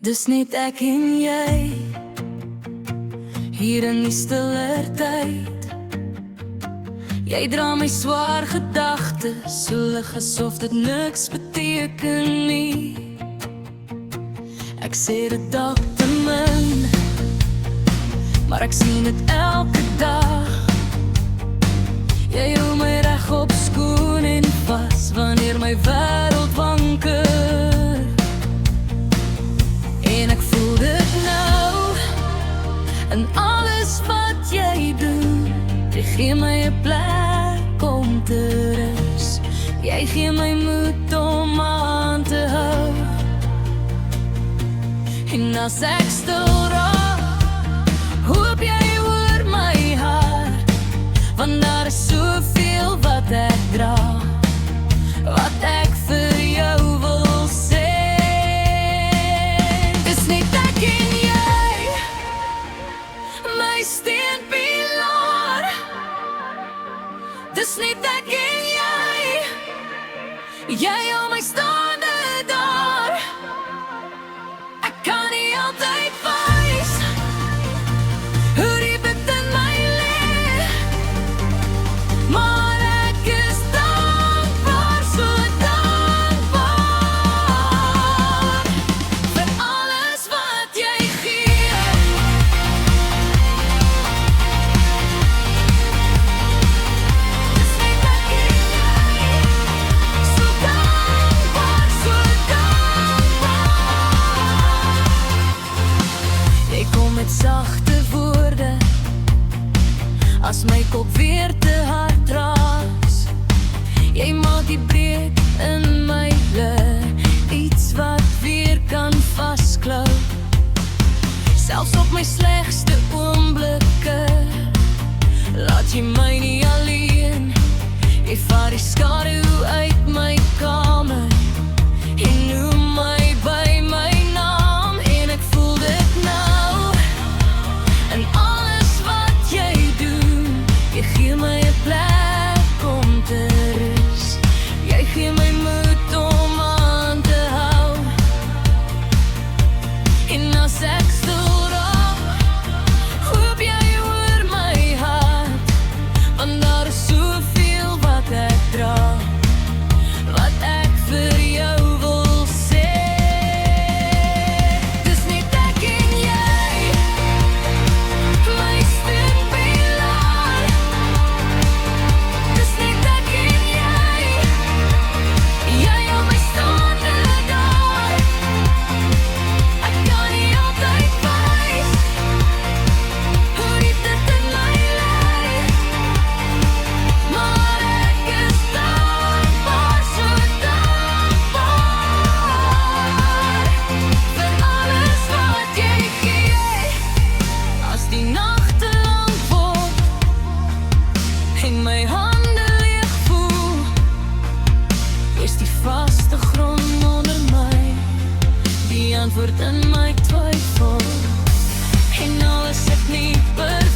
Dis net ek en jy hier in die stiller tyd. Jy dra my swaar gedagtes, so lig asof dit niks beteken nie. Ek sê dit dalk te min, maar ek sien dit elke dag. Jy hou my reg op skoon en vas wanneer my wêreld wankel. En ek voel dit nou in alles wat jy doen. Jy gee my 'n plek om te rus. Jy gee my moed om aan te hou. En as ek stil raak, hoop jy hoor my hart. Want daar is soveel wat ek dra, wat ek vir jou wil sê. Dis net ek en jy, my steunpilaar. Dis net ek en jy hou my staande daar. Ek kan nie altyd wys hoe diep dit in my lê, maar ek is dankbaar, so dankbaar vir alles wat jy gee. Dis net ek en jy, so dankbaar, so dankbaar. Jy kom met sagte woorde as my kop weer te hard raas. Jy maak die breek in my lig, iets wat weer kan vasklou. Selfs op my slegste oomblikke laat jy my nie alleen. Jy vat die skadu uit my kamer en noem my by my naam. En ek voel dit nou in alles wat jy doen. Jy gee my 'n plek om te rus. Jy gee my moed om aan te hou. En as ek stil raak, hoop jy hoor my hart. Want daar is soveel wat ek dra, wat ek vir jou wil sê. Dis net ek en jy, my steunpilaar. Dis net ek en jy hou my staande daar. Ek kan nie altyd wys hoe diep dit in my lê, maar ek is dankbaar, so dankbaar vir alles wat jy gee. As die nagte lank word en my hande leeg voel, is die vaste grond onder my die antwoord in my twyfel. En al is ek nie perfek,